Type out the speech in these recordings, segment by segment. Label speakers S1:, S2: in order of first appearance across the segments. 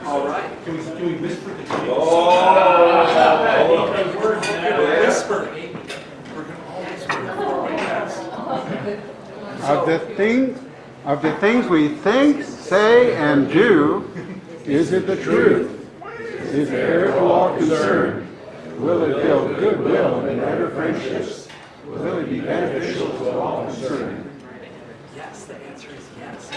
S1: All right.
S2: Can we whisper the kids?
S1: Whisper. We're going to all whisper before we pass.
S3: Of the things we think, say, and do, is it the truth? Is it fair to all concerned? Will it build goodwill and better friendships? Will it be beneficial to all concerned?
S1: Yes, the answer is yes.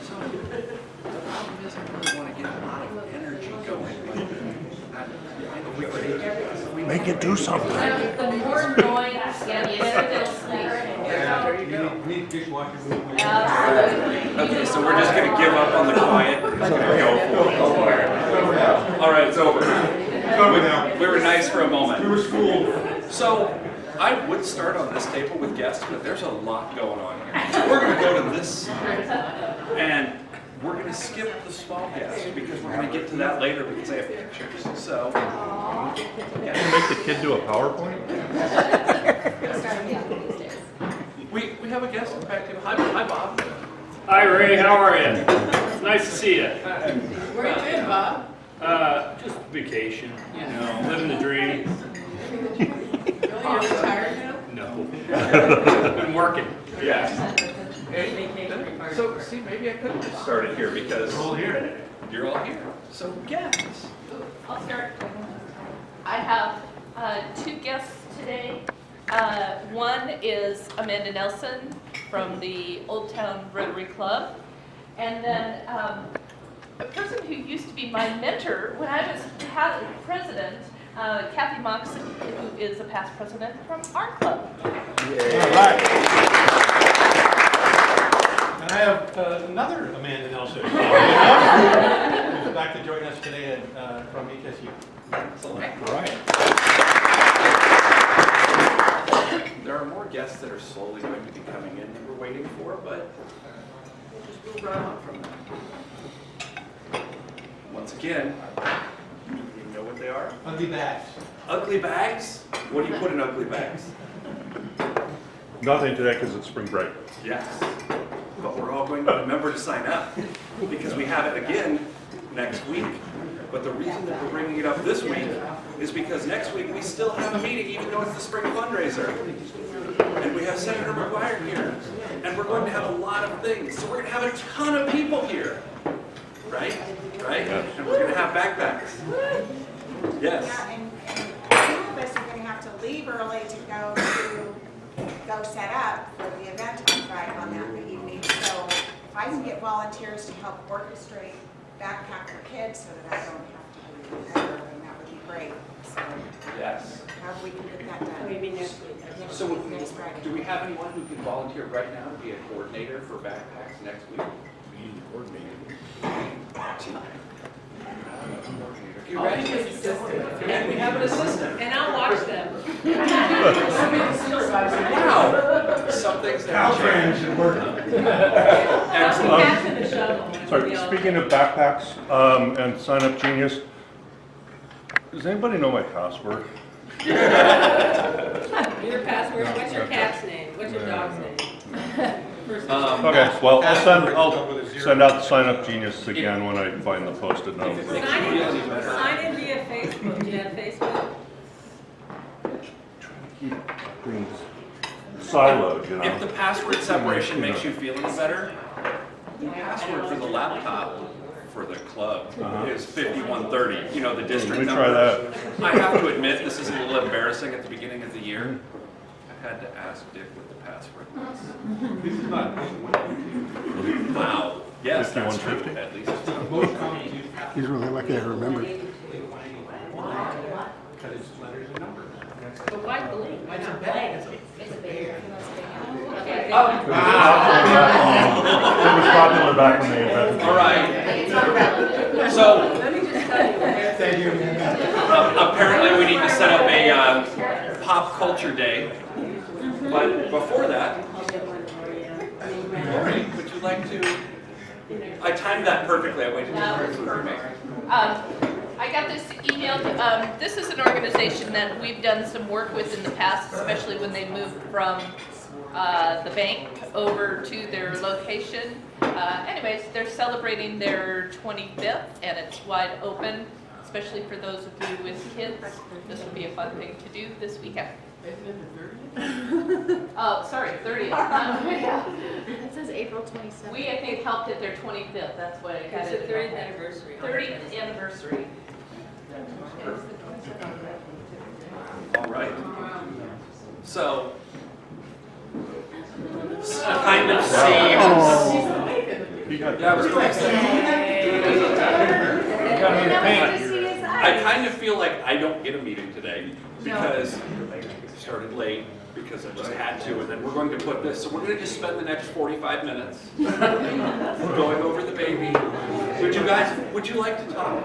S1: So, the problem is I really want to get a lot of energy going.
S3: Make it do something.
S4: The more noise, yeah, the better they'll sleep.
S1: There you go.
S2: We need dishwasher movement.
S4: Absolutely.
S1: Okay, so we're just going to give up on the quiet. We're just going to go for it. All right, so we were nice for a moment.
S2: We were schooled.
S1: So I would start on this table with guests, but there's a lot going on here. So we're going to go to this side, and we're going to skip the small guests because we're going to get to that later because they have pictures. So,
S5: Can you make the kid do a PowerPoint?
S1: we have a guest in the back table. Hi, Bob.
S6: Hi Ray, how are you? It's nice to see you.
S4: Where you been, Bob?
S6: Just vacation, you know, living the dream.
S4: Really, you're retired now?
S6: No. Been working.
S1: Yes. So, see, maybe I could have just started here because
S2: We're all here.
S1: you're all here. So, guests.
S4: I'll start. I have two guests today. One is Amanda Nelson from the Old Town Rotary Club. And then a person who used to be my mentor when I was president, Kathy Moxon, who is a past president from our club.
S2: And I have another Amanda Nelson. Who's back to join us today from HSU.
S1: Excellent.
S3: Right.
S1: There are more guests that are slowly going to be coming in that we're waiting for, but we'll just move right on from that. Once again, you know what they are?
S2: Ugly bags.
S1: Ugly bags? What do you put in ugly bags?
S5: Nothing today because it's spring break.
S1: Yes. But we're all going to remember to sign up because we have it again next week. But the reason that we're bringing it up this week is because next week we still have a meeting even though it's the spring fundraiser. And we have Senator McGuire here. And we're going to have a lot of things. So we're going to have a ton of people here. Right? Right? And we're going to have backpacks. Yes.
S7: Yeah, and some of us are going to have to leave early to go set up for the event on Friday on that evening. So if I can get volunteers to help orchestrate backpack for kids so that I don't have to leave early, that would be great. So
S1: Yes.
S7: however we can get that done.
S4: Maybe next week.
S1: So
S7: Next Friday.
S1: do we have anyone who can volunteer right now to be a coordinator for backpacks next week? You ready? And we have an assistant.
S4: And I'll watch them.
S1: Wow. Some things that
S2: Caltrans should work.
S1: Excellent.
S4: Back to the shovel.
S5: Sorry, speaking of backpacks and Sign Up Genius, does anybody know my password?
S8: Your password, what's your cat's name? What's your dog's name?
S5: Okay, well, I'll send out the Sign Up Genius again when I find the posted note.
S8: Sign in via Facebook. Do you have Facebook?
S5: Things siloed, you
S1: If the
S5: know.
S1: password separation makes you feel any better, the password for the laptop for the club is 5130, you know, the district
S5: Let me
S1: number.
S5: try that.
S1: I have to admit, this is a little embarrassing at the beginning of the year. I had to ask Dick what the password was.
S2: This is not
S1: Wow. Yes, that's true.
S5: 5150?
S1: At least it's not.
S2: most common used
S3: He's really lucky I remembered.
S2: because it's letters and numbers.
S8: But why blank? Why not blank?
S5: It was popular back when they invented it.
S1: All right. So
S8: Let me just tell you.
S2: Thank you.
S1: apparently we need to set up a pop culture day. But before that, Lori, would you like to? I timed that perfectly. I waited
S4: That was perfect. I got this email. This is an organization that we've done some work with in the past, especially when they moved from the bank over to their location. Anyways, they're celebrating their 25th, and it's wide open, especially for those of you with kids. This will be a fun thing to do this weekend. Oh, sorry, 30th. Yeah.
S9: It says April 27th.
S4: We, I think, helped at their 25th. That's what I got
S8: It's
S4: it.
S8: the 30th anniversary.
S4: 30th anniversary.
S1: All right. So, kind of seems. Yeah, it was pretty I kind of feel like I don't get a meeting today because I started late because I just had to, and then we're going to put this, so we're going to just spend the next 45 minutes going over the baby. Would you like to talk?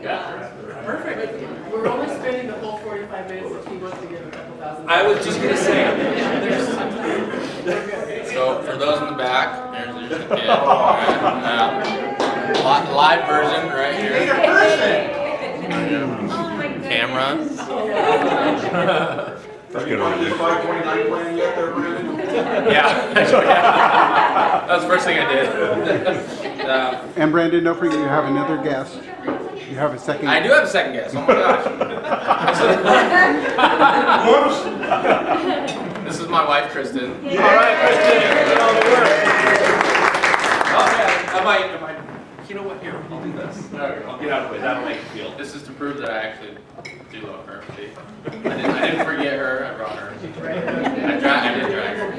S1: Yeah. Perfect.
S10: We're only spending the whole 45 minutes if he wants to give a couple thousand.
S1: I was just going to say,
S11: So for those in the back, there's the kid. Live version right here. Camera. Yeah. That was the first thing I did.
S3: And Brandon, don't forget you have another guest. You have a second.
S11: I do have a second guest. Oh my gosh. This is my wife, Kristyn.
S1: all right, Kristyn, get all the work. Okay, I might, you know what, here, I'll do this. I'll get out of the way, that'll make it feel.
S11: This is to prove that I actually do love her. See? I didn't forget her. I brought her. I did drag her.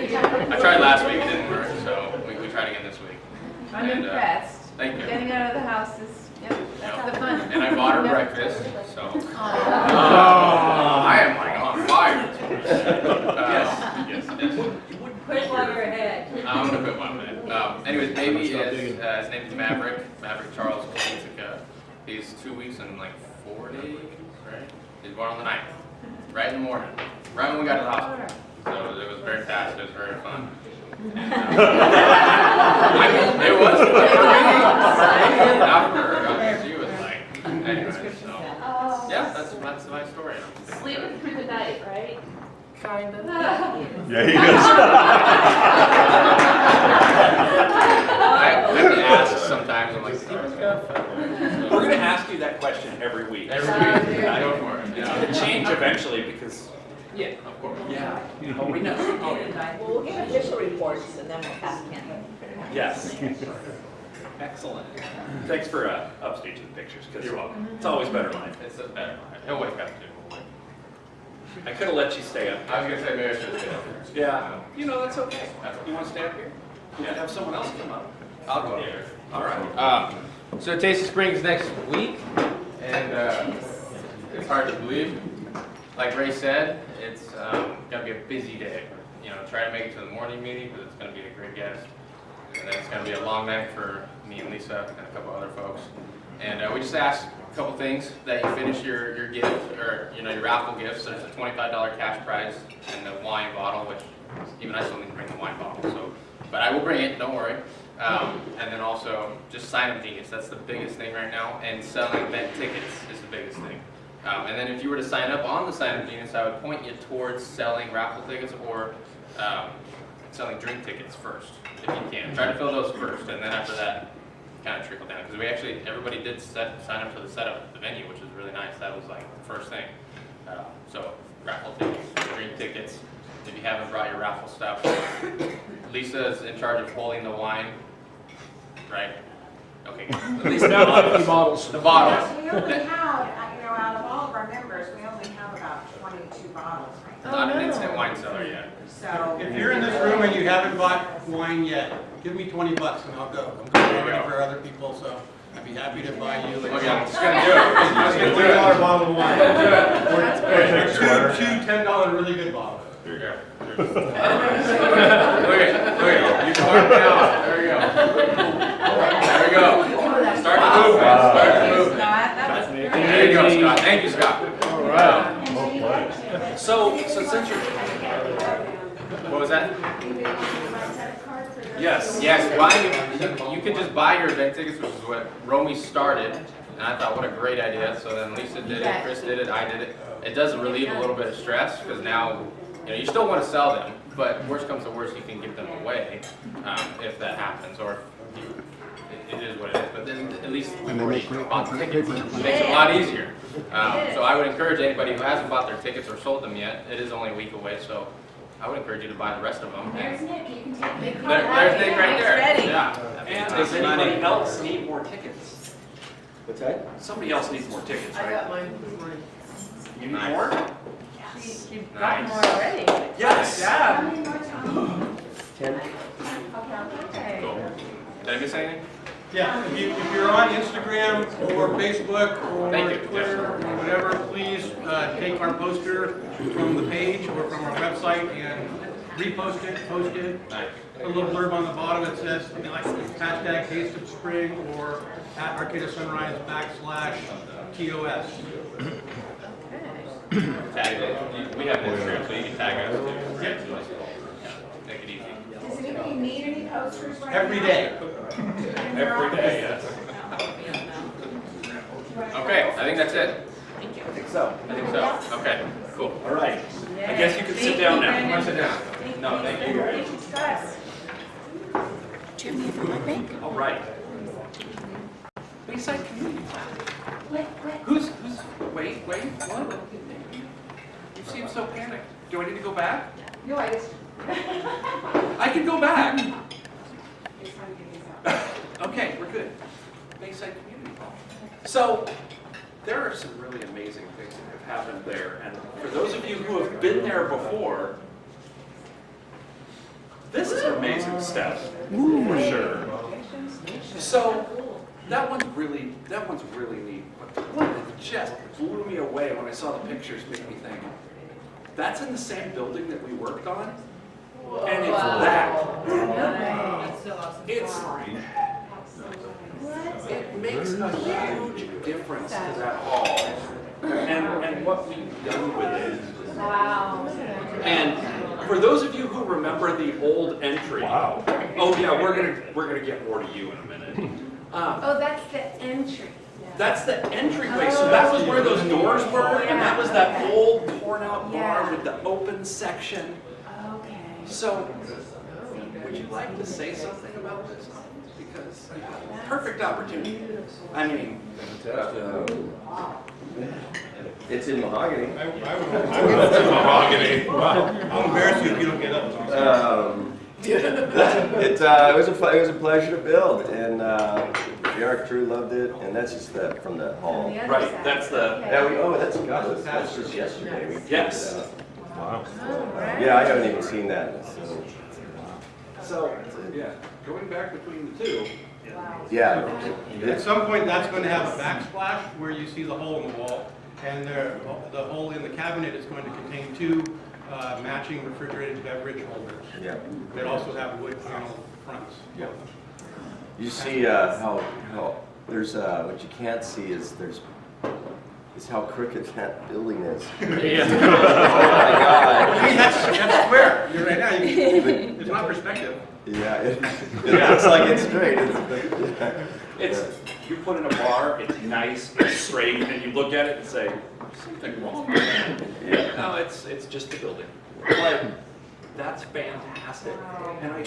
S11: I tried last week, it didn't work, so we tried again this week.
S9: I'm impressed.
S11: Thank you.
S9: Getting out of the house is, that's the fun.
S11: And I bought her breakfast, so. I am like on fire. Yes.
S8: Quit while you're ahead.
S11: I'm gonna quit one minute. Anyways, baby is, his name is Maverick Charles Kakitsuka. He's 2 weeks and like 4 days, right? He was born on the 9th, right in the morning, right when we got to the hospital. So it was very fast, it was very fun. And, I mean, it was after her, she was like, anyway, so, yeah, that's my story.
S4: Sleeping through the night, right?
S11: Kind of.
S5: Yeah, he does.
S11: I have to ask sometimes, I'm like,
S1: We're going to ask you that question every week.
S11: every week, I go for it.
S1: It's going to change eventually because,
S11: Yeah, of course.
S1: yeah, we know.
S12: Well, we'll get official reports and then we'll pass Ken.
S1: Yes. Excellent. Thanks for upstaging the pictures, because it's always better live.
S11: It's a better line. He'll wake up too.
S1: I could have let you stay up.
S11: I was gonna say maybe I should stay up here.
S1: Yeah, you know, that's okay. You want to stay up here? We could have someone else come up.
S11: I'll go up there.
S1: All right.
S11: So Taste of Springs next week, and it's hard to believe. Like Ray said, it's gonna be a busy day. You know, try to make it to the morning meeting because it's gonna be a great guest, and then it's gonna be a long night for me and Lisa and a couple other folks. And we just asked a couple things that you finish your gift or your raffle gifts. There's a $25 cash prize and the wine bottle, which even I still need to bring the wine bottle. So, but I will bring it. Don't worry. And then also just Sign Up Genius. That's the biggest thing right now. And selling event tickets is the biggest thing. And then if you were to sign up on the Sign Up Genius, I would point you towards selling raffle tickets or selling drink tickets first, if you can. Try to fill those first, and then after that, kind of trickle down. Because everybody did sign up for the setup at the venue, which was really nice. That was like the first thing. So raffle tickets, drink tickets. If you haven't brought your raffle stuff, Lisa is in charge of holding the wine, right? Okay.
S1: At least now the bottles.
S11: The bottles.
S7: We only have, out of all of our members, we only have about 22 bottles right now.
S11: Not an instant wine cellar yet.
S7: So.
S2: If you're in this room and you haven't bought wine yet, give me $20 and I'll go. I'm going to for other people, so I'd be happy to buy you.
S11: Okay, I'm just gonna do it. I'm just gonna do it.
S2: $20 bottle of wine.
S11: Or
S2: Two $10 really good bottles.
S11: There you go. Look at, you can mark it out. There we go. There we go. Start the movement. Start the movement. There you go, Scott. Thank you, Scott.
S5: All right.
S1: So since you're,
S11: What was that?
S1: yes.
S11: Yes, you could just buy your event tickets, which is what Romy started, and I thought, what a great idea. So then Lisa did it, Chris did it, I did it. It does relieve a little bit of stress because now, you still want to sell them, But worst comes to worst, you can give them away if that happens, or it is what it is. But then at least we've already bought the tickets. It makes it a lot easier. So I would encourage anybody who hasn't bought their tickets or sold them yet, it is only a week away, so I would encourage you to buy the rest of them.
S9: There's Nick, you can take Nick.
S11: There's Nick right there.
S8: Ready.
S11: Yeah.
S1: And does anybody else need more tickets?
S13: What's that?
S1: Somebody else needs more tickets,
S10: I
S1: right?
S10: got mine this morning.
S1: You need more?
S8: You've
S11: got
S8: more already.
S1: Yes.
S8: Yeah.
S13: 10?
S11: Cool. Did I miss anything?
S2: Yeah, if you're on Instagram or Facebook or
S11: Thank you.
S2: Twitter or whatever, please take our poster from the page or from our website and repost it, post it.
S11: Nice.
S2: A little blurb on the bottom that says something like hashtag Taste of Spring or at Arcata Sunrise /TOS.
S11: Tag it. We have Instagram, so you can tag us too.
S2: Yep.
S11: Yeah, make it easy.
S7: Does anybody need any posters right now?
S2: Every day.
S11: Every day, yes. Okay, I think that's it.
S1: I think so.
S11: I think so. Okay, cool.
S1: All right. I guess you can sit down now.
S11: Want to sit down? No, thank you guys.
S1: All right. Bayside Community Plan. Who's, wait, what? You seem so panicked. Do I need to go back?
S7: No, I just.
S1: I can go back. Okay, we're good. Bayside Community Hall. So, there are some really amazing things that have happened there. And for those of you who have been there before, this is an amazing step, for sure. So, that one's really neat. But the one that just blew me away when I saw the pictures made me think, that's in the same building that we worked on? And it's that.
S8: That's so awesome.
S1: It makes a huge difference to that hall and what we've done with it.
S9: Wow.
S1: And for those of you who remember the old entry,
S5: Wow.
S1: oh yeah, we're gonna get more to you in a minute.
S9: Oh, that's the entry.
S1: That's the entryway, so that was where those doors were, and that was that old torn out bar with the open section.
S9: Okay.
S1: So, would you like to say something about this? Because perfect opportunity. I mean,
S13: It's in mahogany.
S5: Mahogany.
S2: I'll embarrass you if you don't get up.
S13: It was a pleasure to build, and the art crew loved it, and that's just from the hall.
S1: right, that's the,
S13: That's just yesterday. We figured
S1: Yes.
S13: it out.
S5: Wow.
S13: Yeah, I haven't even seen that.
S1: so, yeah, going back between the two.
S13: Yeah.
S2: At some point, that's going to have a backsplash where you see the hole in the wall. And the hole in the cabinet is going to contain two matching refrigerated beverage holders.
S13: Yeah.
S2: That also have wood panel fronts.
S13: Yep. You see how there's what you can't see is how crooked that building is.
S11: Yeah.
S13: Oh my God.
S2: I mean, that's square. You're right now. It's not perspective.
S13: Yeah, it looks like it's straight.
S1: It's, you put in a bar, it's nice, it's straight, and you look at it and say, "There's something wrong with that."
S13: Yeah.
S1: No, it's just the building. But that's fantastic. And I'm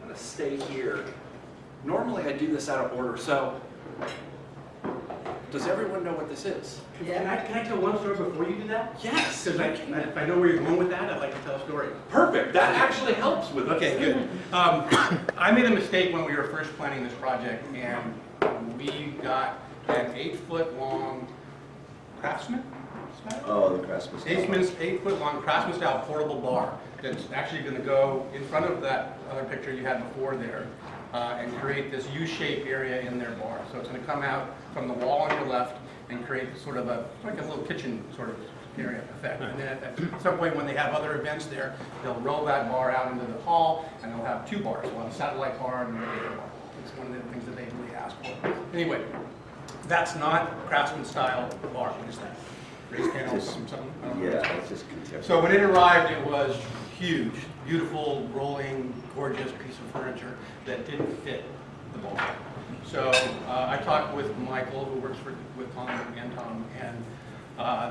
S1: gonna stay here. Normally I do this out of order, so does everyone know what this is?
S2: Can I tell one story before you do that?
S1: Yes.
S2: Because if I know where you're going with that, I'd like to tell a story.
S1: Perfect. That actually helps with this.
S2: Okay, good. I made a mistake when we were first planning this project, and we got an 8-foot-long Craftsman style?
S13: Oh, the Craftsman style.
S2: 8-foot-long Craftsman style portable bar that's actually going to go in front of that other picture you had before there and create this U-shaped area in their bar. So it's going to come out from the wall on your left and create sort of like a little kitchen sort of area effect. And then at some point when they have other events there, they'll roll that bar out into the hall and they'll have two bars, one satellite bar and a regular bar. It's one of the things that they really asked for. Anyway, that's not Craftsman style bar. What is that? Raised panels, something? I don't know.
S13: Yeah, it's just contemporary.
S2: So when it arrived, it was huge, beautiful, rolling, gorgeous piece of furniture that didn't fit the bar. So I talked with Michael, who works with Tom and Tom, and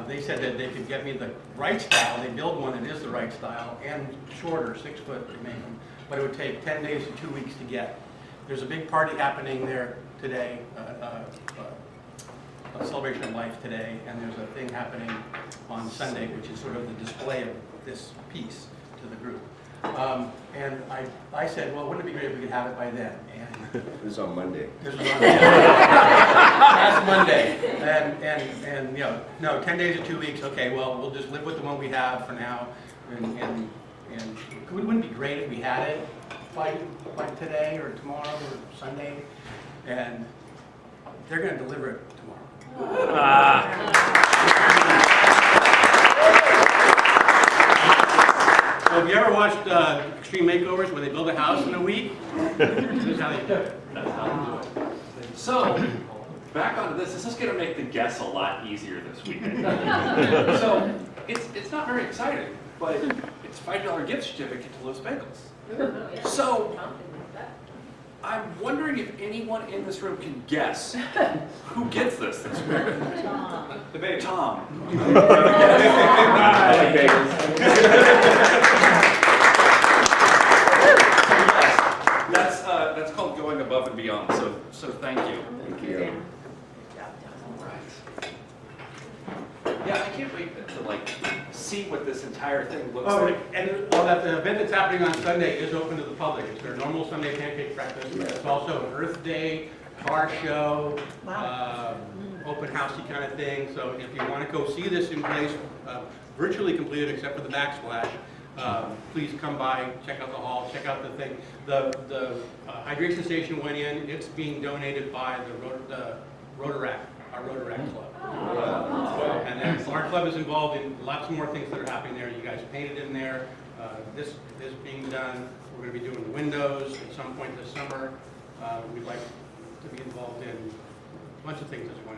S2: They said that they could get me the right style. They build one that is the right style and shorter, 6 foot to make them, but it would take 10 days to 2 weeks to get. There's a big party happening there today, a celebration of life today, and there's a thing happening on Sunday, which is sort of the display of this piece to the group. And I said, well, wouldn't it be great if we could have it by then? And
S13: This is on Monday.
S2: this was on last Monday, and you know, no, 10 days or 2 weeks. Okay, well, we'll just live with the one we have for now, and wouldn't it be great if we had it by today or tomorrow or Sunday? And they're going to deliver it tomorrow. So have you ever watched Extreme Makeovers where they build a house in a week? This is how they do it. That's how they do it.
S1: So, back onto this. This is going to make the guess a lot easier this weekend. So, it's not very exciting, but it's $5 gift certificate to Los Bagels. So, I'm wondering if anyone in this room can guess who gets this week. The baby. Tom.
S11: I like bagels.
S1: That's called going above and beyond. So thank you.
S13: Thank you.
S1: Yeah, I can't wait to like see what this entire thing looks
S2: Oh,
S1: like.
S2: and well, that the event that's happening on Sunday is open to the public. It's their normal Sunday pancake breakfast, but it's also an Earth Day, car show, open housey kind of thing. So if you want to go see this in place, virtually completed except for the backsplash, please come by, check out the hall, check out the thing. The hydration station went in. It's being donated by the Rotary, our Rotary Club. And then our club is involved in lots more things that are happening there. You guys painted in there. This is being done. We're going to be doing the windows at some point this summer. We'd like to be involved in a bunch of things this one.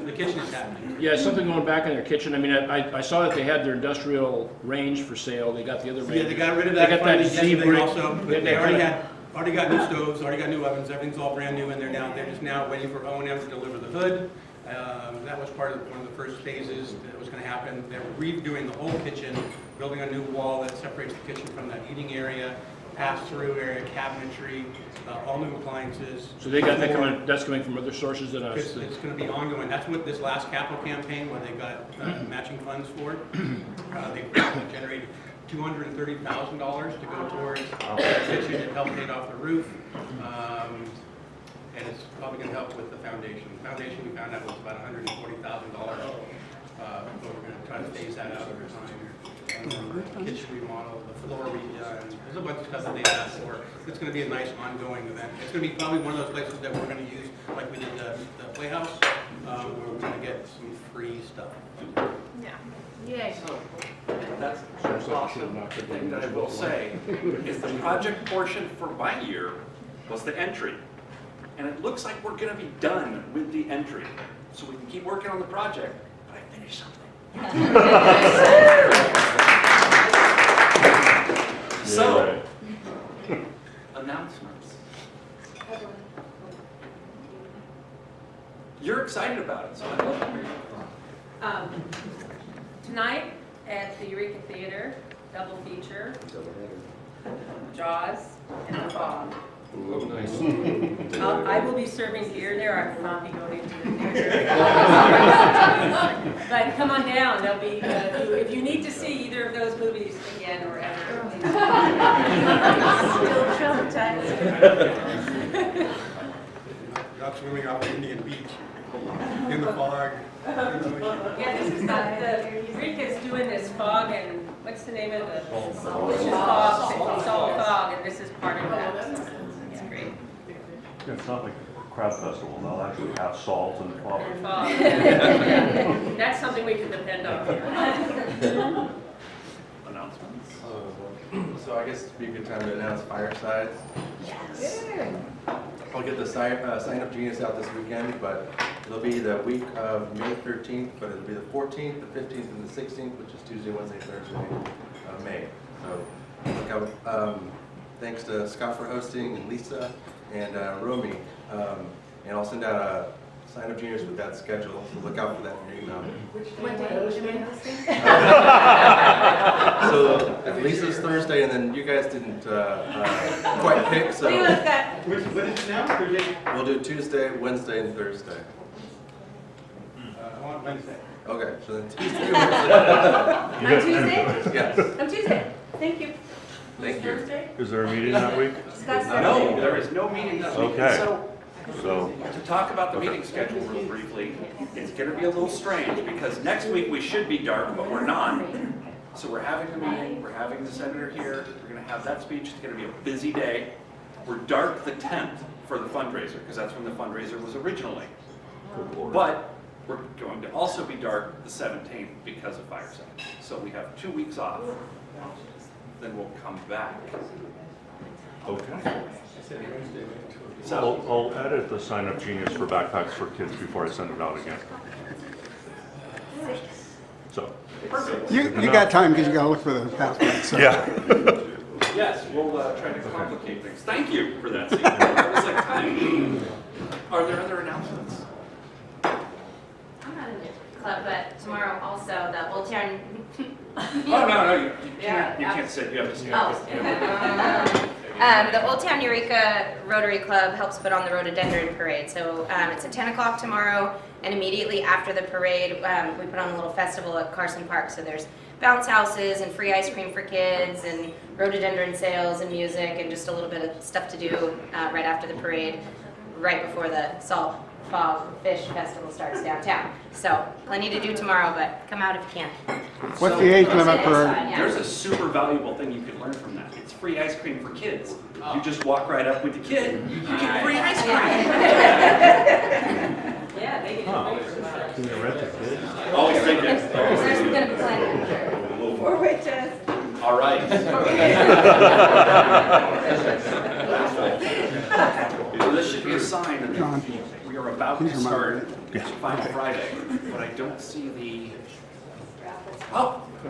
S2: The kitchen is happening.
S6: Yeah, something going back in their kitchen. I mean, I saw that they had their industrial range for sale. They got the other range.
S2: Yeah, they got rid of that.
S6: They got that
S2: yesterday
S6: Z-brick.
S2: also. But they already got new stoves, already got new ovens. Everything's all brand new in there now. They're just now waiting for O&M to deliver the hood. That was part of one of the first phases that was going to happen. They're redoing the whole kitchen, building a new wall that separates the kitchen from that eating area, pass-through area, cabinetry, all new appliances.
S6: So they got that coming. That's coming from other sources than us.
S2: It's going to be ongoing. That's what this last capital campaign, where they got matching funds for. They generated $230,000 to go towards the kitchen. It helped pay off the roof. And it's probably going to help with the foundation. The foundation we found out was about $140,000. But we're going to try to phase that out over time. The kitchen remodel, the floor redone. There's a bunch of stuff that they asked for. It's going to be a nice ongoing event. It's going to be probably one of those places that we're going to use like we did the Playhouse, where we're going to get some free stuff.
S9: Yeah. Yay.
S1: So, that's awesome. The thing that I will say is the project portion for my year was the entry. And it looks like we're going to be done with the entry. So we can keep working on the project, but I finished something. So, announcements. You're excited about it, so I love to hear you.
S8: Tonight at the Eureka Theater, double feature, Jaws and The Fog.
S11: Oh, nice.
S8: I will be serving beer there. I will not be going to the theater. But come on down. There'll be, if you need to see either of those movies again or ever.
S7: Still traumatized.
S2: Not swimming off the Indian beach in the fog.
S8: Yeah, this is the Eureka's doing this fog and what's the name of the? This is fog. It's all fog, and this is part of that. It's great.
S5: Yeah, it's not like a crab festival, they'll actually have salt and fog.
S8: And fog. That's something we can depend on.
S1: Announcements.
S14: So I guess it'd be a good time to announce Fireside.
S7: Yes.
S14: I'll get the sign-up genius out this weekend, but it'll be the week of May 13th, but it'll be the 14th, the 15th, and the 16th, which is Tuesday, Wednesday, Thursday of May. So look out, thanks to Scott for hosting, and Lisa, and Romy. And I'll send out Sign Up Juniors with that schedule, so look out for that in your email.
S9: What day am I hosting?
S14: So at least it's Thursday, and then you guys didn't quite pick, so
S10: What is it now? Thursday?
S14: we'll do Tuesday, Wednesday, and Thursday.
S10: I want Wednesday.
S14: Okay, so then Tuesday, Wednesday.
S9: On Tuesday?
S14: Yes,
S9: On Tuesday. Thank you.
S14: thank you.
S9: Thursday?
S5: Is there a meeting that week?
S1: No, there is no meeting this week.
S5: Okay.
S1: So,
S5: So,
S1: to talk about the meeting schedule real briefly, it's gonna be a little strange, because next week we should be dark, but we're not. So we're having the meeting, we're having the senator here, we're gonna have that speech, it's gonna be a busy day. We're dark the 10th for the fundraiser, because that's when the fundraiser was originally. But we're going to also be dark the 17th because of Fireside. So we have 2 weeks off, then we'll come back.
S5: okay.
S1: So,
S5: I'll edit the Sign Up Genius for backpacks for kids before I send it out again. So,
S3: You got time because you got to look for those passwords. So.
S5: yeah.
S1: yes, we'll try to complicate things. Thank you for that, Steve. That was like time. Are there other announcements?
S9: I'm not in the club, but tomorrow also the Old Town.
S1: Oh, no, you can't sit, you have to stand.
S9: The Old Town Eureka Rotary Club helps put on the Rhododendron Parade. So it's at 10 o'clock tomorrow, and immediately after the parade, we put on a little festival at Carson Park. So there's bounce houses and free ice cream for kids and rhododendron sales and music and just a little bit of stuff to do right after the parade, right before the Salt Fog Fish Festival starts downtown. So plenty to do tomorrow, but come out if you can.
S3: What's the age limit for?
S1: There's a super valuable thing you can learn from that. It's free ice cream for kids. You just walk right up with the kid, you get free ice cream.
S8: Yeah, they get away from that.
S5: Can you rent a kid?
S1: Always think it.
S9: There's gonna be plenty.
S7: Or witches.
S1: All right. So this should be a sign that
S3: John.
S1: we are about to
S3: These are my
S1: start
S5: Yes.
S1: Final Friday, but I don't see the, oh, I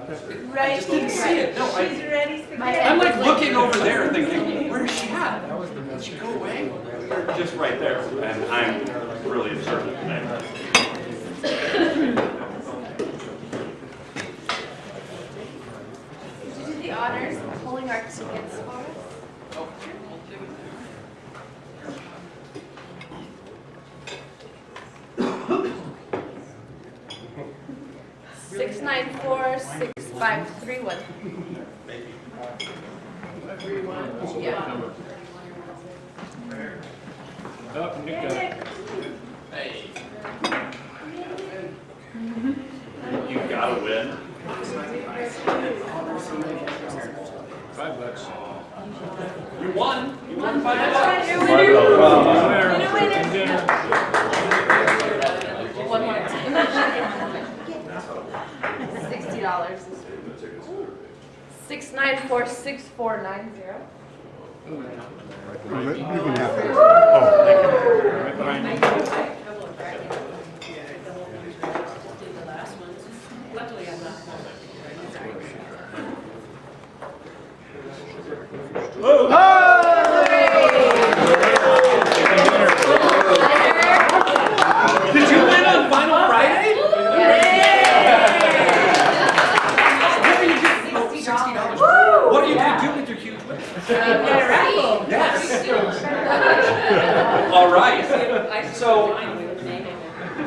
S7: Right.
S1: just didn't see it. No,
S7: She's ready to
S1: I'm like looking over there thinking, where is she at? Did she go away? Just right there, and I'm really observant today.
S9: Did you do the honors of pulling our tickets for us? 694-6531. Yeah.
S6: Oh, Nick got it.
S11: Hey.
S1: You gotta win.
S6: $5.
S1: You won. You won $5.
S9: $60. 694-6490.
S3: You can have it.
S6: Right behind me.
S8: Luckily, I'm not.
S1: Did you win on Final Friday? $60. What are you gonna do with your huge win? Yes. All right. So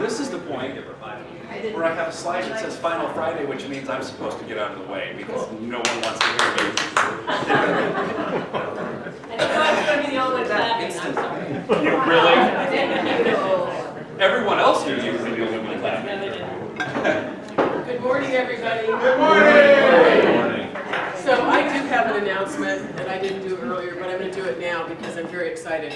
S1: this is the point where I have a slide that says Final Friday, which means I'm supposed to get out of the way because no one wants to hear me.
S8: And I'm going to be the only one clapping, I'm sorry.
S1: You really? Everyone else here is the only one clapping.
S10: Good morning, everybody.
S3: Good morning.
S10: So I do have an announcement, and I didn't do it earlier, but I'm going to do it now because I'm very excited.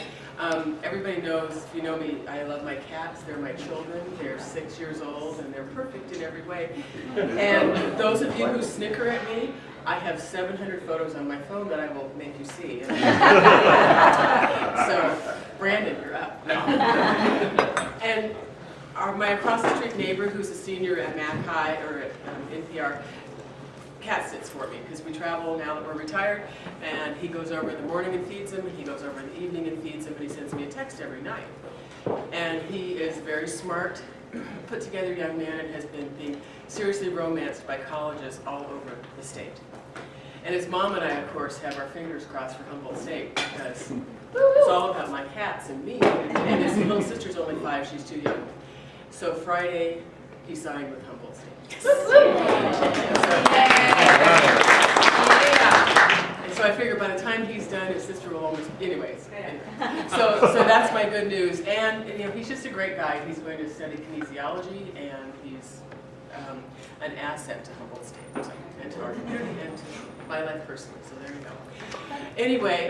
S10: Everybody knows, if you know me, I love my cats. They're my children. They're 6 years old, and they're perfect in every way. And those of you who snicker at me, I have 700 photos on my phone that I will make you see. So, Brandon, you're up. And my across the street neighbor, who's a senior at Mac High or at NPR, cat sits for me because we travel now that we're retired, and he goes over in the morning and feeds him, and he goes over in the evening and feeds him, and he sends me a text every night. And he is very smart, put together young man, and has been being seriously romanced by colleges all over the state. And his mom and I, of course, have our fingers crossed for Humboldt State because it's all about my cats and me. And his little sister's only 5, she's too young. So Friday, he signed with Humboldt State. And so I figure by the time he's done, his sister will almost, anyways. So that's my good news. And you know, he's just a great guy. He's going to study kinesiology, and he's an asset to Humboldt State, and to our community, and to my life personally. So there you go. Anyway,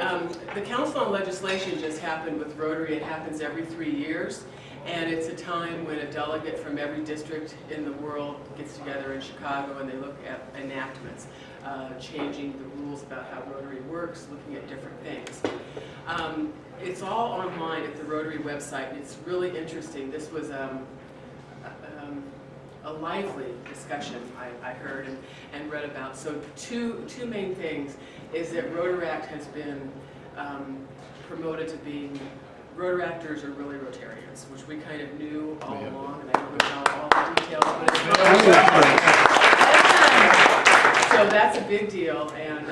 S10: the Council on Legislation just happened with Rotary. It happens every 3 years. And it's a time when a delegate from every district in the world gets together in Chicago, and they look at enactments, changing the rules about how Rotary works, looking at different things. It's all online at the Rotary website, and it's really interesting. This was a lively discussion I heard and read about. So two main things is that Rotaract has been promoted to being, Rotaractors are really Rotarians, which we kind of knew all along, and I don't know how all the details, but it's so that's a big deal, and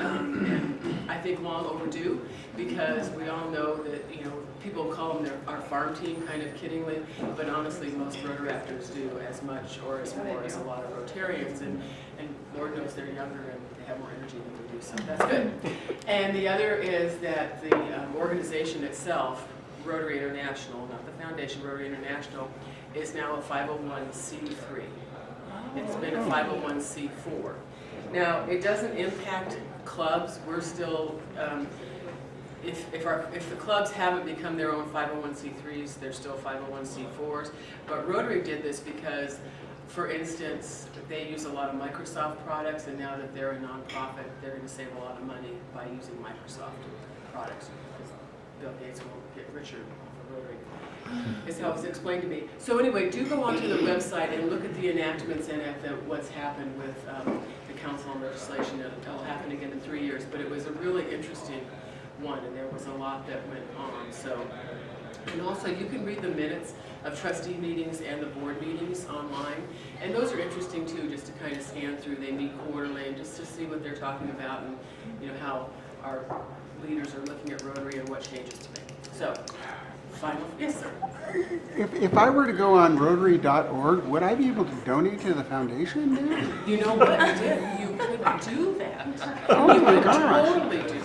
S10: I think long overdue, because we all know that, you know, people call them our farm team kind of kiddingly, but honestly most Rotaractors do as much or as more as a lot of Rotarians, and Lord knows they're younger and they have more energy than we do, so that's good. And the other is that the organization itself, Rotary International, not the foundation, Rotary International, is now a 501c3. It's been a 501c4. Now, it doesn't impact clubs. We're still, if the clubs haven't become their own 501c3s, they're still 501c4s. But Rotary did this because, for instance, they use a lot of Microsoft products, and now that they're a nonprofit, they're going to save a lot of money by using Microsoft products. Bill Gates will get richer off of Rotary, is how it was explained to me. So anyway, do go onto the website and look at the enactments and at what's happened with the Council on Legislation. It'll happen again in 3 years, but it was a really interesting one, and there was a lot that went on. So, and also you can read the minutes of trustee meetings and the board meetings online, and those are interesting too, just to kind of scan through. They meet quarterly, and just to see what they're talking about, and you know how our leaders are looking at Rotary and what changes to make. So, final, yes sir.
S3: If I were to go on Rotary.org, would I be able to donate to the foundation now?
S10: You know what you did? You could do that.
S3: Oh
S10: you
S3: my
S10: could
S3: gosh.
S10: totally do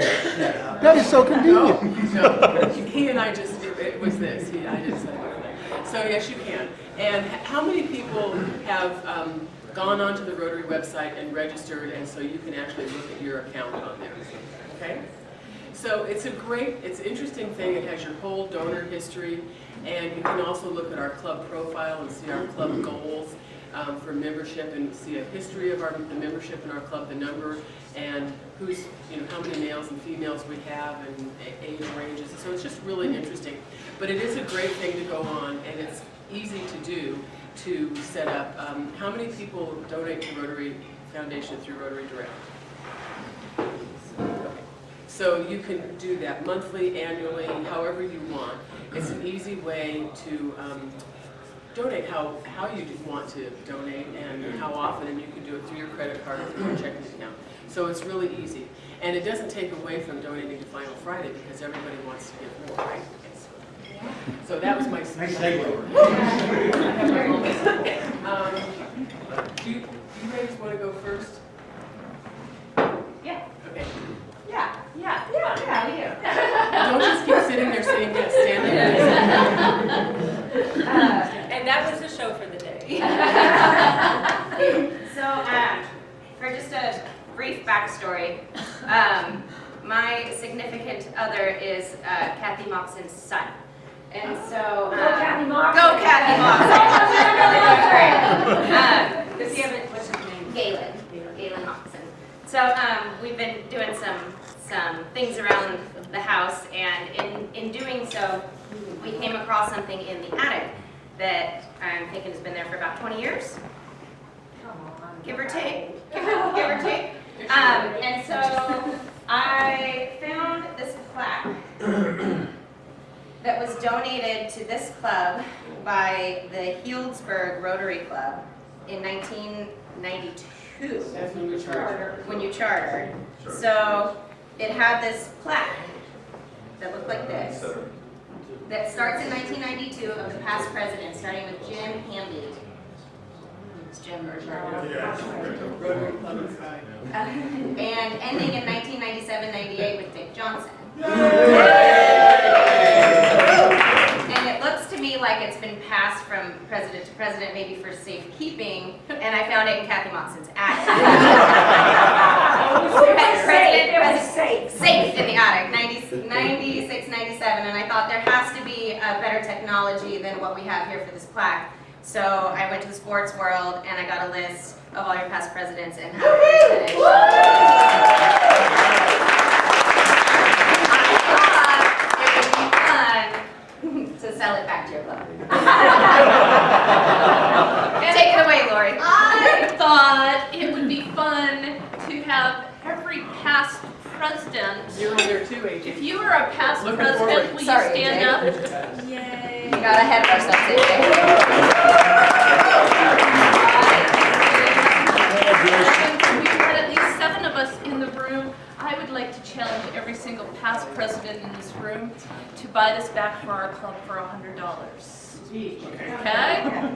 S10: that.
S3: That is so convenient.
S10: No, he and I just, it was this. I just said everything. So yes, you can. And how many people have gone onto the Rotary website and registered, and so you can actually look at your account on there? Okay? So it's an interesting thing. It has your whole donor history, and you can also look at our club profile and see our club goals for membership, and see a history of the membership in our club, the number, and who's, you know, how many males and females we have, and age ranges. So it's just really interesting. But it is a great thing to go on, and it's easy to do, to set up. How many people donate to Rotary Foundation through Rotary Direct? So you can do that monthly, annually, however you want. It's an easy way to donate how you want to donate and how often, and you can do it through your credit card or through your checking account. So it's really easy. And it doesn't take away from donating to Final Friday, because everybody wants to give more, right? So that was my segue. Do you ladies want to go first?
S4: Yeah.
S10: Okay.
S4: Yeah, we do.
S10: Don't just keep sitting there saying yes, stand there.
S8: And that was the show for the day.
S9: So, for just a brief backstory, my significant other is Kathy Moxon's son. And so,
S8: Go Kathy Moxon!
S9: Go Kathy Moxon!
S8: Does he have it, what's his name?
S9: Galen Moxon. So, we've been doing some things around the house, and in doing so, we came across something in the attic that I'm thinking has been there for about 20 years,
S8: Come on.
S9: give or take. give or take. And so I found this plaque that was donated to this club by the Healdsburg Rotary Club in 1992.
S10: That's when we chartered.
S9: When you chartered. So it had this plaque that looked like this, that starts in 1992 of the past presidents, starting with Jim Hamby. It's Jim or
S10: Rotary Club inside.
S9: and ending in 1997-98 with Dick Johnson. And it looks to me like it's been passed from president to president, maybe for safekeeping, and I found it in Kathy Motson's attic. Safe in the attic, 96, 97, and I thought there has to be a better technology than what we have here for this plaque. So I went to the sports world and I got a list of all your past presidents and how it was finished. I thought it would be fun to sell it back to your club. Take it away, Lori.
S4: I thought it would be fun to have every past president.
S10: You're on there too, AJ.
S4: If you were a past
S10: Looking
S4: president,
S10: forward.
S4: will
S9: Sorry,
S4: you stand
S9: AJ.
S4: up? Yay.
S9: We got ahead of ourselves, AJ.
S4: We've got at least 7 of us in the room. I would like to challenge every single past president in this room to buy this back for our club for $100. Okay?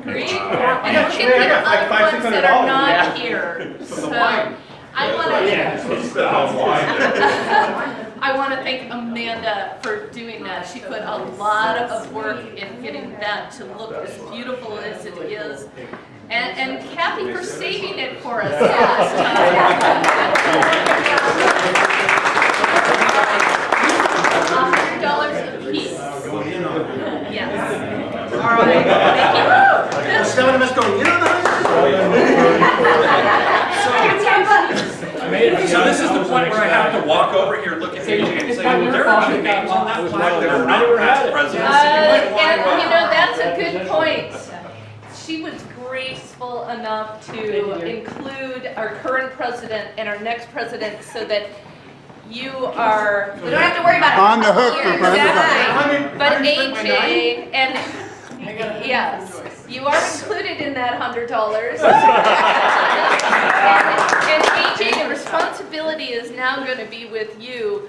S4: Agreed? And look at the other ones that are not here. So I want to thank Amanda for doing that. She put a lot of work in getting that to look as beautiful as it is. And Kathy for saving it for us last time. $100 a piece. Yes. All right. Thank you.
S3: 7 of us going, you know
S1: So this is the point where I have to walk over here, look at AJ and say, well, there are 2 names on that plaque that are not past presidents.
S4: And you know, that's a good point. She was graceful enough to include our current president and our next president so that you are.
S9: We don't have to worry about it.
S3: On the hook for
S9: Exactly.
S4: But AJ and yes, you are included in that $100. And AJ, the responsibility is now going to be with you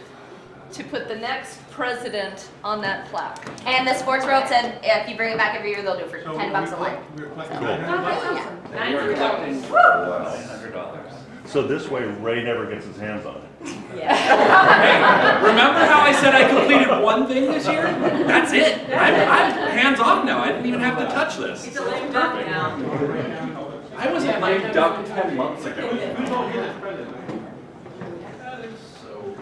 S4: to put the next president on that plaque.
S9: And the sports world said if you bring it back every year, they'll do it for $10 a line.
S1: $900.
S5: So this way Ray never gets his hands on it.
S1: Hey, remember how I said I completed one thing this year? That's it. I'm hands off now. I didn't even have to touch this.
S8: He's a lame duck now.
S1: I was a lame duck 10 months ago.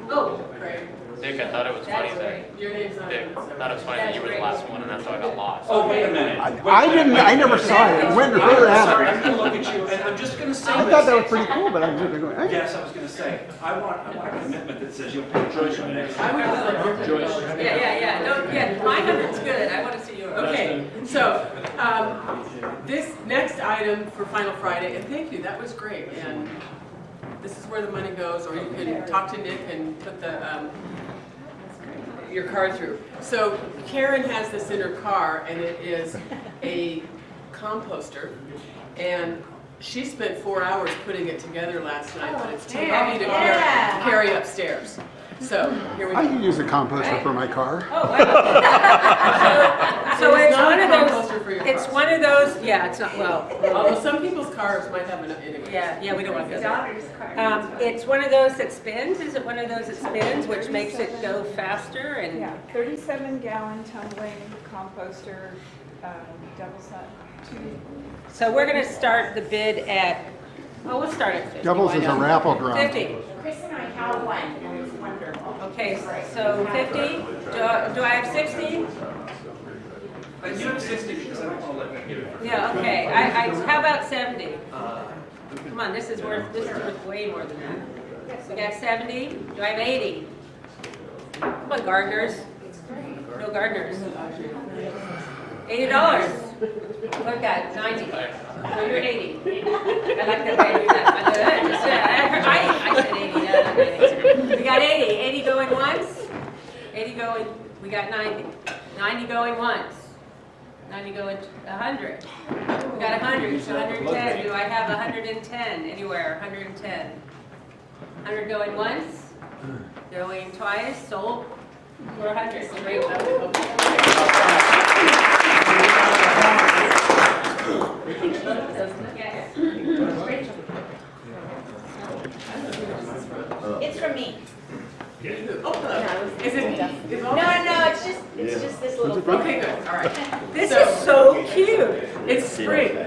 S10: Oh, great.
S11: Dick, I thought it was funny that,
S10: Your name's on
S11: Dick,
S10: it.
S11: I thought it was funny that you were the last one and that's how I got lost.
S1: Oh, wait a minute.
S3: I never saw it. I went to her
S1: Sorry,
S3: at
S1: I'm going to look at you, and I'm just going to say
S3: I thought that was pretty cool, but I'm just going, hey.
S1: Yes, I was going to say, I want a commitment that says you'll pay Joyce on the next.
S10: I would just like
S6: Joyce.
S8: Yeah. No, yeah, my 100's good. I want to see yours.
S10: Okay, so, this next item for Final Friday, and thank you, that was great, and this is where the money goes, or you can talk to Nick and put the, your card through. So Karen has this in her car, and it is a composter, and she spent 4 hours putting it together last night, but it's too heavy to carry upstairs. So, here we
S3: I
S10: go.
S3: can use a composter for my car.
S8: Oh, wow. So it's
S10: not
S8: one
S10: a
S8: of
S10: composter for
S8: those,
S10: your
S8: it's
S10: car.
S8: one of those, yeah, it's not, well.
S10: Although some people's cars might have enough anyway.
S8: Yeah, we don't want to go there. It's one of those that spins, is it one of those that spins, which makes it go faster and?
S15: Yeah, 37-gallon tumbling composter, double set.
S8: So we're gonna start the bid at, we'll start at 50.
S3: Doubles
S8: why
S3: is a
S8: not?
S3: raffle drum.
S8: 50.
S7: Kristyn and I have one, and it's wonderful.
S8: Okay, so 50, do I have 60?
S1: You have 60 because I don't want to let them get it.
S8: Yeah, okay, how about 70? Come on, this is worth way more than that. We got 70, do I have 80? Come on, gardeners. No gardeners. $80. Look at 90. No, you're 80. I like that way you do that. I said 80. No, not 90. We got 80. 80 going once. 80 going, we got 90. 90 going once. 90 going 100. We got 100, so 110. Do I have 110 anywhere? 110. 100 going once. Going twice. Sold for 100. Great.
S9: It's from me.
S10: Is it?
S9: No, it's just this little.
S10: Okay, good, all right.
S8: This is so cute.
S10: It's spring.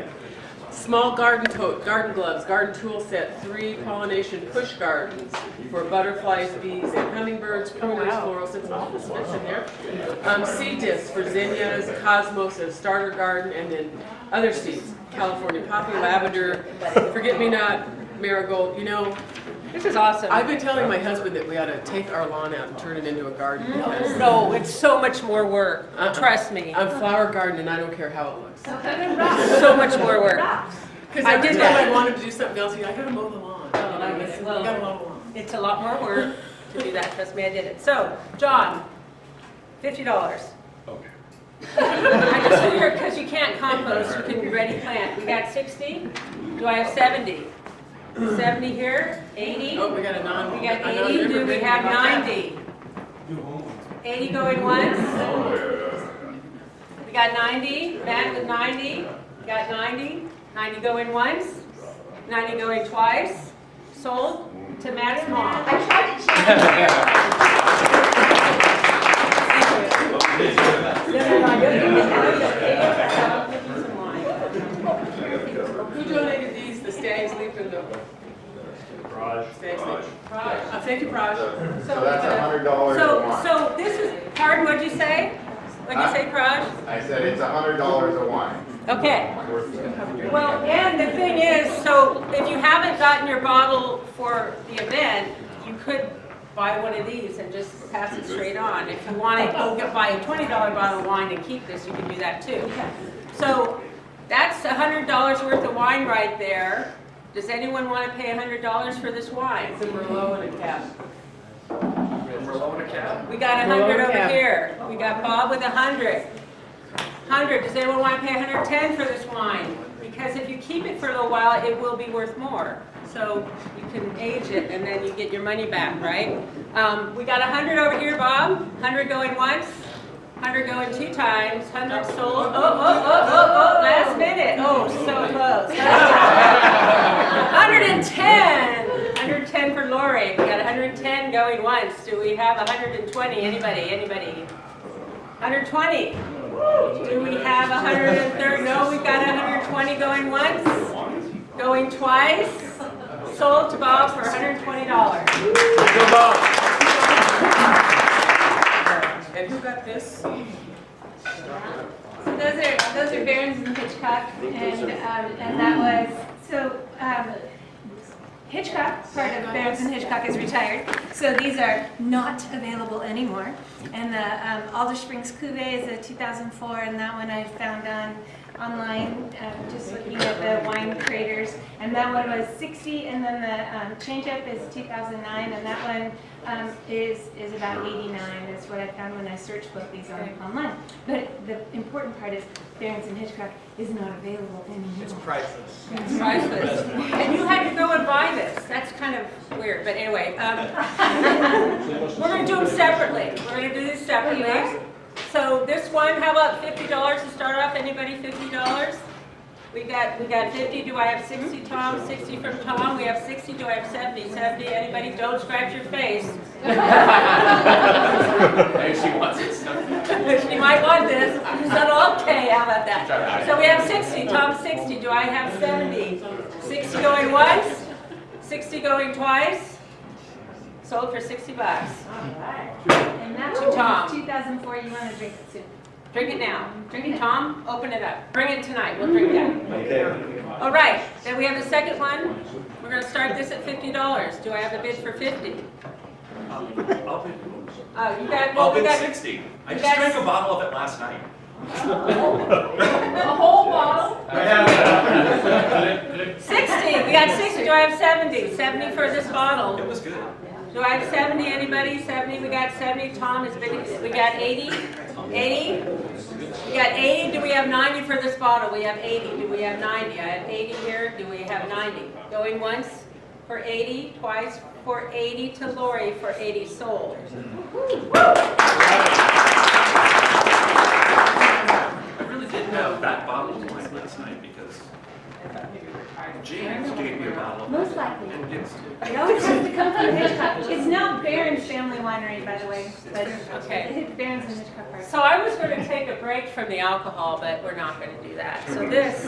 S10: Small garden tote, garden gloves, garden tool set, 3 pollination push gardens for butterflies, bees, and hummingbirds, pruners, florals, it's all this fits in there. Seed discs for zinnias, cosmos, starter garden, and then other seeds. California poppy, lavender, forget-me-not, marigold. You know,
S8: This is awesome.
S10: I've been telling my husband that we ought to take our lawn out and turn it into a garden. because
S8: No, it's so much more work. Trust me.
S10: I'm flower garden and I don't care how it looks.
S8: So much more work.
S10: Because
S8: I
S10: every
S8: did
S10: time
S8: that.
S10: I wanted to do something else, I gotta mow the lawn. You know,
S8: I
S10: it's-
S8: guess, well,
S10: you gotta mow the lawn.
S8: It's a lot more work to do that. Trust me, I did it. So, John, $50.
S5: Okay.
S8: I just figured because you can't compost, you can ready plant. We got 60. Do I have 70? 70 here, 80.
S10: Oh, we got a non.
S8: We got 80. Do we have 90? 80 going once. We got 90. Matt with 90. We got 90. 90 going once. 90 going twice. Sold to Matt's mom.
S9: I tried to change
S10: Who donated these? The Stag's Leap and the Stag's Leap. Thank you, Raj.
S3: So that's $100 a wine.
S8: So this is, pardon, what'd you say? What'd you say, Praj?
S3: I said it's $100 a wine.
S8: Okay. Well, and the thing is, so if you haven't gotten your bottle for the event, you could buy one of these and just pass it straight on. If you want to go buy a $20 bottle of wine and keep this, you can do that too. So that's $100 worth of wine right there. Does anyone want to pay $100 for this wine?
S10: It's a Merlot and a cap.
S8: We got 100 over here. We got Bob with 100. 100. Does anyone want to pay 110 for this wine? Because if you keep it for a little while, it will be worth more. So you can age it and then you get your money back, right? We got 100 over here, Bob. 100 going once. 100 going 2 times. 100 sold. Oh, last minute. Oh, so close. 110. 110 for Lori. We got 110 going once. Do we have 120? Anybody? 120. Do we have 130? No, we've got 120 going once, going twice. Sold to Bob for $120.
S10: And who got this?
S16: Those are Barons and Hitchcock, and that was Hitchcock, part of Barons and Hitchcock, is retired, so these are not available anymore. And the Alder Springs Cuvée is a 2004, and that one I found online, just looking at the wine creators. And that one was 60, and then the change-up is 2009, and that one is about 89. That's what I found when I searched both these online. But the important part is Barons and Hitchcock is not available anymore.
S11: It's priceless.
S8: It's priceless. And you had to go and buy this. That's kind of weird, but anyway. We're going to do them separately. We're going to do this separately. So this one, how about $50 to start off? Anybody $50? We got 50. Do I have 60, Tom? 60 from Tom. We have 60. Do I have 70? 70. Anybody? Don't scratch your face.
S11: Maybe she wants it.
S8: She might want this. So okay, how about that? So we have 60. Tom, 60. Do I have 70? 60 going once. 60 going twice. Sold for $60.
S16: And that's
S8: To Tom.
S16: 2004, you want to drink it soon.
S8: Drink it now. Drink it, Tom. Open it up. Bring it tonight. We'll drink that.
S13: Okay.
S8: All right. Then we have the second one. We're going to start this at $50. Do I have a bid for 50?
S1: I'll bid.
S8: Oh, you got.
S1: I'll
S8: We
S1: bid
S8: got
S1: 60. I
S8: you
S1: just
S8: got-
S1: drank a bottle of it last night.
S8: A whole bottle? 60, we got 60, do I have 70? 70 for this bottle.
S1: It was good.
S8: Do I have 70, anybody? 70, we got 70, Tom is big, we got 80? 80? We got 80, do we have 90 for this bottle? We have 80, do we have 90? I have 80 here, do we have 90? Going once for 80, twice for 80 to Lori for 80 sold.
S1: I really didn't have that bottle of wine last night because James gave me a bottle.
S16: Most likely.
S1: And gets
S16: It always has to come from Hitchcock. It's now Barron's Family Winery, by the way. But
S8: Okay.
S16: Barron's and Hitchcock are.
S8: So I was going to take a break from the alcohol, but we're not going to do that. So this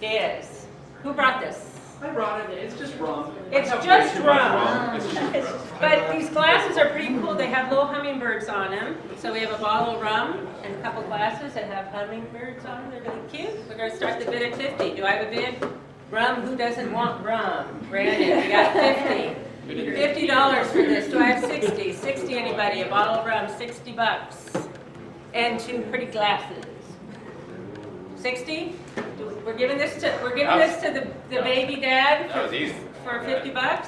S8: is, who brought this?
S1: I brought it. It's just rum.
S8: It's just rum. But these glasses are pretty cool. They have little hummingbirds on them. So we have a bottle of rum and a couple glasses that have hummingbirds on them. They're really cute. We're going to start the bid at 50. Do I have a bid? Rum, who doesn't want rum? Brandon, we got 50. $50 for this. Do I have 60? 60 anybody? A bottle of rum, $60. And two pretty glasses. 60? We're giving this to the baby dad
S11: That was easy.
S8: for $50.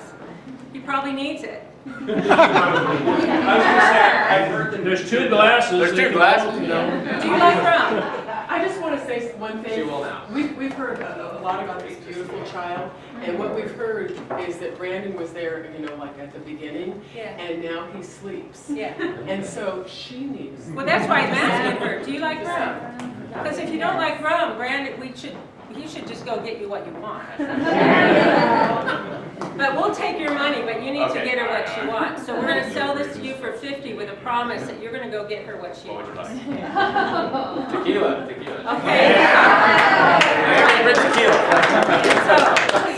S8: He probably needs it.
S1: I was going to say, I've heard that
S6: There's two glasses.
S11: There's two glasses, you know.
S8: Do you like rum?
S10: I just want to say one thing.
S11: She will now.
S10: We've heard a lot about this beautiful child, and what we've heard is that Brandon was there, you know, like at the beginning,
S8: Yeah.
S10: and now he sleeps.
S8: Yeah.
S10: And so she needs.
S8: Well, that's why I'm asking her. Do you like rum? Because if you don't like rum, Brandon, he should just go get you what you want. But we'll take your money, but you need to get her what she wants. So we're going to sell this to you for 50 with a promise that you're going to go get her what she wants.
S11: Tequila.
S8: Okay. So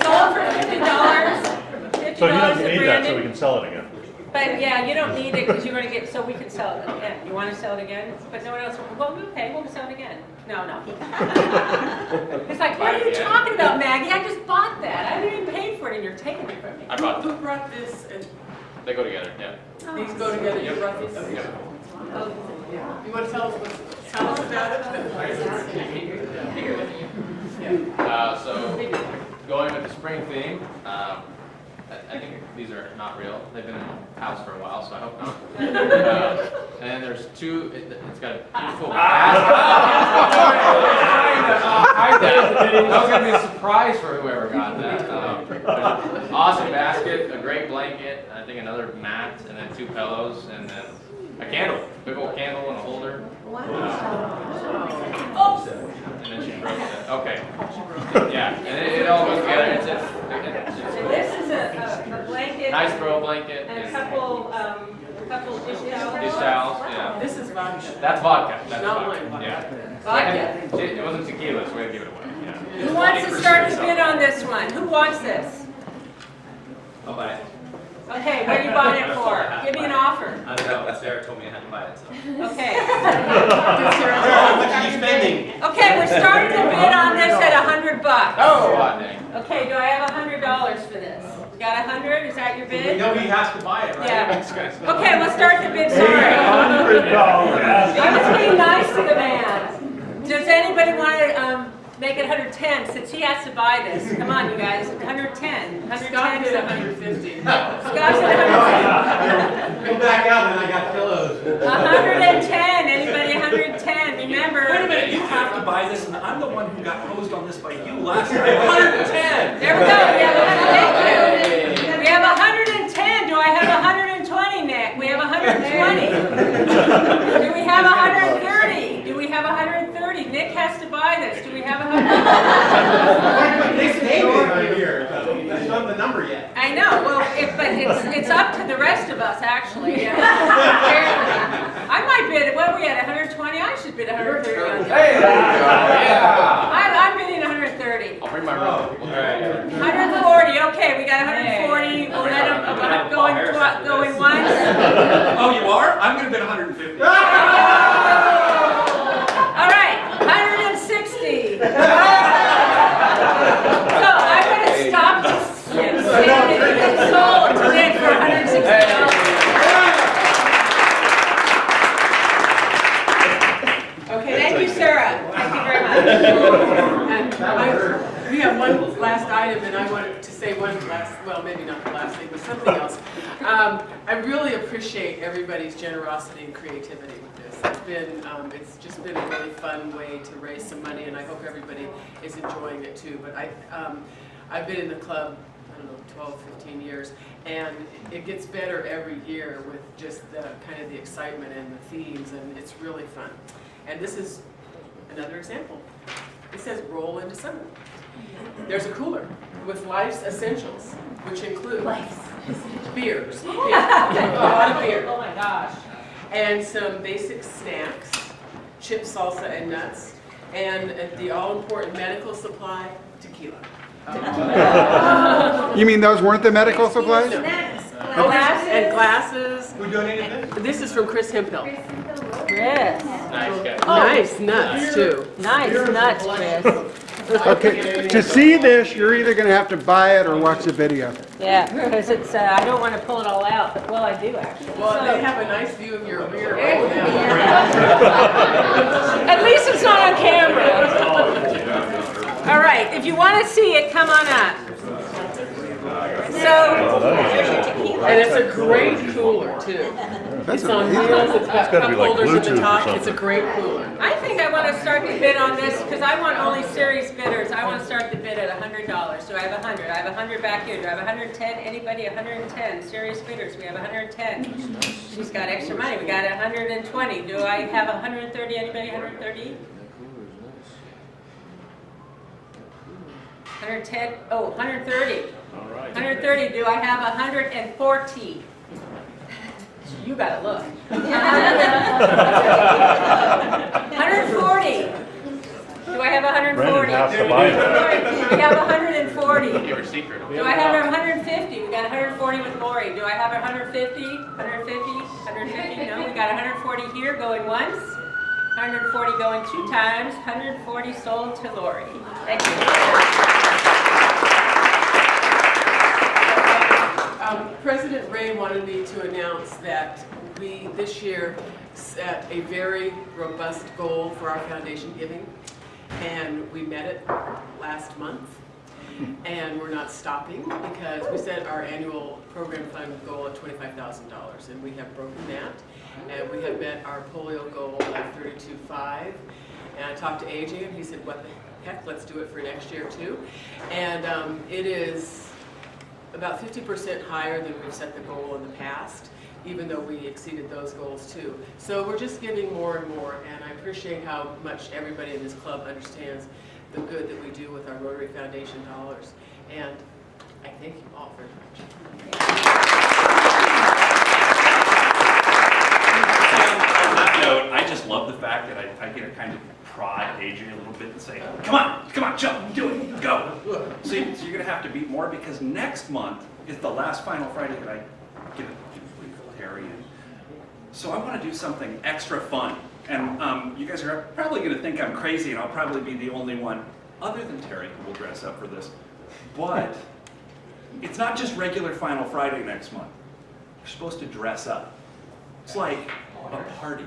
S8: sold for $50.
S5: So he doesn't
S8: to
S5: need that, so we
S8: Brandon.
S5: can sell it again.
S8: But yeah, you don't need it because you're going to get, so we can sell it again. You want to sell it again? But no one else, well, okay, we'll sell it again. No. It's like, what are you talking about, Maggie? I just bought that. I didn't even pay for it and you're taking it from me.
S11: I brought
S10: Who
S11: them.
S10: brought this? And
S11: They go together, yeah.
S10: these go together. You brought these.
S11: Yep.
S10: You want to tell us about it?
S11: So going with the spring theme, I think these are not real. They've been in the house for a while, so I hope not. And there's two. It's got a beautiful basket. That was gonna be a surprise for whoever got that. Awesome basket, a great blanket, I think another mat, and then two pillows, and then a candle, big old candle and a holder. And then she broke it. Okay. Yeah, and it all goes together. It's
S8: This is a blanket.
S11: nice throw blanket.
S8: And a couple dish towels.
S11: Dish towels, yeah.
S10: This is vodka.
S11: That's vodka. That's
S10: Not
S11: vodka.
S10: wine,
S11: Yeah.
S8: Vodka.
S11: It wasn't tequila, so we had to give it away. Yeah.
S8: Who wants to start the bid on this one? Who wants this?
S17: I'll buy it.
S8: Okay, what are you buying it for? Give me an offer.
S17: I don't know, Sarah told me I had to buy it, so.
S8: Okay.
S17: How much are you spending?
S8: Okay, we're starting the bid on this at $100.
S11: Oh, what, Nick?
S8: Okay, do I have $100 for this? You got 100? Is that your bid?
S17: We know he has to buy it, right?
S8: Yeah. Okay, we'll start the bid. Sorry.
S5: $800.
S8: I was being nice to the man. Does anybody want to make it 110 since he has to buy this? Come on, you guys. 110. 110
S10: Scott
S8: is
S10: did
S8: 150.
S10: 150.
S8: Scott's at 110.
S17: Come back out and I got pillows.
S8: 110. Anybody 110? Remember.
S1: Wait a minute, you have to buy this, and I'm the one who got hosed on this by you last time. 110!
S8: There we go. Thank you. We have 110. Do I have 120, Nick? We have 120. Do we have 130? Do we have 130? Nick has to buy this. Do we have 130?
S17: Nick's name is right here. That's not the number yet.
S8: I know. Well, but it's up to the rest of us, actually. I might bid. What are we at? 120? I should bid 130 on this.
S11: Hey, yeah.
S8: I'm bidding 130.
S11: I'll bring my rope. All right.
S8: 140. Okay, we got 140. We'll let him go in once.
S1: Oh, you are? I'm going to bid 150.
S8: All right, 160. So I'm going to stop this sold to bid for $160.
S10: Okay. item, and I wanted to say one last, well, maybe not the last thing, but something else. I really appreciate everybody's generosity and creativity with this. It's just been a really fun way to raise some money, and I hope everybody is enjoying it too. But I've been in the club, I don't know, 12, 15 years, and it gets better every year with just the kind of the excitement and the themes, and it's really fun. And this is another example. It says roll into summer. There's a cooler with life's essentials, which include beers, a lot of beer.
S8: Oh my gosh.
S10: And some basic snacks, chips, salsa, and nuts, and the all-important medical supply, tequila.
S3: You mean those weren't the medical supplies?
S10: And glasses.
S17: Who donated this?
S10: This is from Chris Hemphill.
S8: Chris.
S11: Nice guy.
S10: Nice nuts, too.
S8: Nice nuts, Chris.
S3: Okay, to see this, you're either going to have to buy it or watch the video.
S8: Yeah, because it's, I don't want to pull it all out, but well, I do actually.
S10: Well, they have a nice view of your rear.
S8: At least it's not on camera. All right, if you want to see it, come on up.
S10: And it's a great cooler, too. It's on wheels, it's got cup holders at the top, it's a great cooler.
S8: I think I want to start the bid on this because I want only serious bidders. I want to start the bid at $100. So I have 100. I have 100 back here. Do I have 110? Anybody? 110. Serious bidders. We have 110. She's got extra money. We got 120. Do I have 130? Anybody? 130? 110? Oh, 130. 130. Do I have 140? You gotta look. 140. Do I have 140?
S5: Brandon has to buy that.
S8: We have 140.
S11: Give her secret.
S8: Do I have 150? We got 140 with Lori. Do I have 150? 150? 150? No, we got 140 here going once. 140 going 2 times. 140 sold to Lori. Thank you.
S10: President Ray wanted me to announce that we, this year, set a very robust goal for our foundation giving, and we met it last month, and we're not stopping because we set our annual program fund goal at $25,000, and we have broken that, and we have met our polio goal of $32,500, and I talked to AJ, and he said, what the heck, let's do it for next year too, and it is about 50% higher than we've set the goal in the past, even though we exceeded those goals too. So we're just giving more and more, and I appreciate how much everybody in this club understands the good that we do with our Rotary Foundation dollars. And I thank you all very much.
S1: On that note, I just love the fact that I get to kind of prod AJ a little bit and say, come on, jump, do it, go. So you're going to have to beat more because next month is the last final Friday that I get a legal Harry in. So I want to do something extra fun. And you guys are probably going to think I'm crazy and I'll probably be the only one other than Terry who will dress up for this. But it's not just regular Final Friday next month. You're supposed to dress up. It's like a party.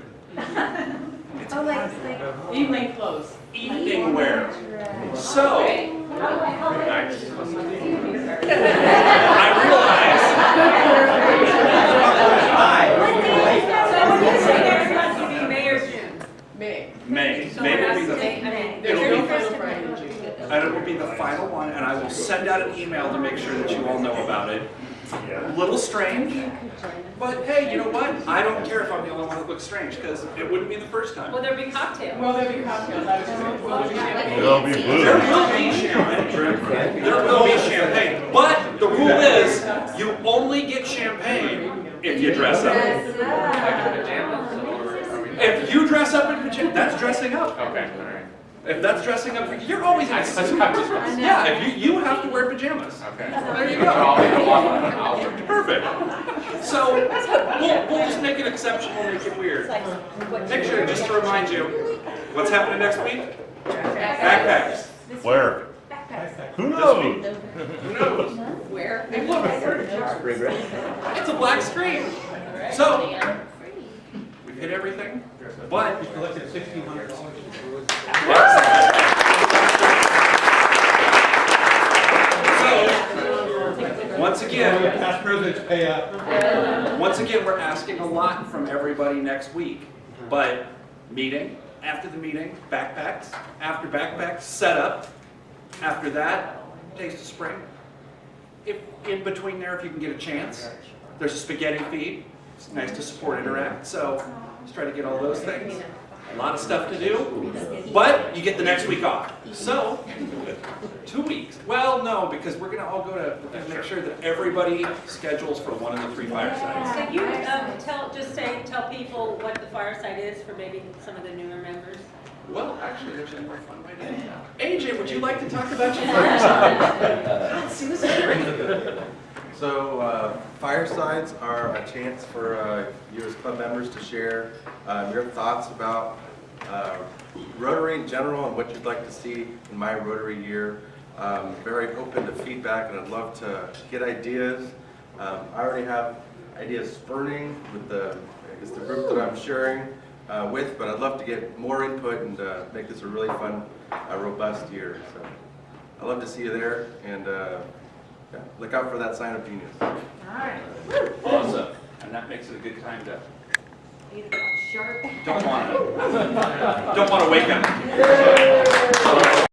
S1: It's a party.
S10: Evening clothes.
S1: Evening wear. So, I realize.
S10: May or June? May.
S1: May will be the.
S10: There's no final Friday in June.
S1: And it will be the final one, and I will send out an email to make sure that you all know about it. A little strange, but hey, you know what? I don't care if I'm the only one that looks strange, because it wouldn't be the first time.
S8: Will there be cocktails?
S10: Well, there'll be cocktails. Will there be champagne?
S5: There'll be booze.
S1: There will be champagne. There will be champagne. But the rule is, you only get champagne if you dress up. If you dress up in pajamas, that's dressing up.
S11: Okay, all right.
S1: If that's dressing up, you're always in a suit. Yeah, if you have to wear pajamas.
S11: Okay.
S1: There you go. Perfect. So we'll just make an exception. We'll make it weird. Make sure, just to remind you, what's happening next week? Backpacks.
S5: Where? Who knows?
S1: Who knows?
S8: Where?
S1: Hey, look, it's a black screen. So we've hit everything, but.
S17: We collected $1,600.
S1: So once again,
S17: Past presidents pay up.
S1: once again, we're asking a lot from everybody next week. But meeting, after the meeting, backpacks, after backpacks, setup, after that, Taste of Spring. If in between there, if you can get a chance, there's a spaghetti feed. It's nice to support Interact, so let's try to get all those things. A lot of stuff to do, but you get the next week off. So, 2 weeks. Well, no, because we're gonna all we're gonna make sure that everybody schedules for one of the 3 firesides.
S8: Can you tell people what the fireside is for maybe some of the newer members?
S1: Well, actually, there's a more fun way to do that. AJ, would you like to talk about your fireside? See, this is great.
S14: So firesides are a chance for you as club members to share your thoughts about Rotary in general and what you'd like to see in my Rotary year. Very open to feedback, and I'd love to get ideas. I already have ideas spurning with the group that I'm sharing with, but I'd love to get more input and make this a really fun, robust year. So I'd love to see you there, and yeah, look out for that sign of genius.
S8: All right.
S1: Awesome. And that makes it a good time to
S8: Sharp.
S1: don't want to wake up.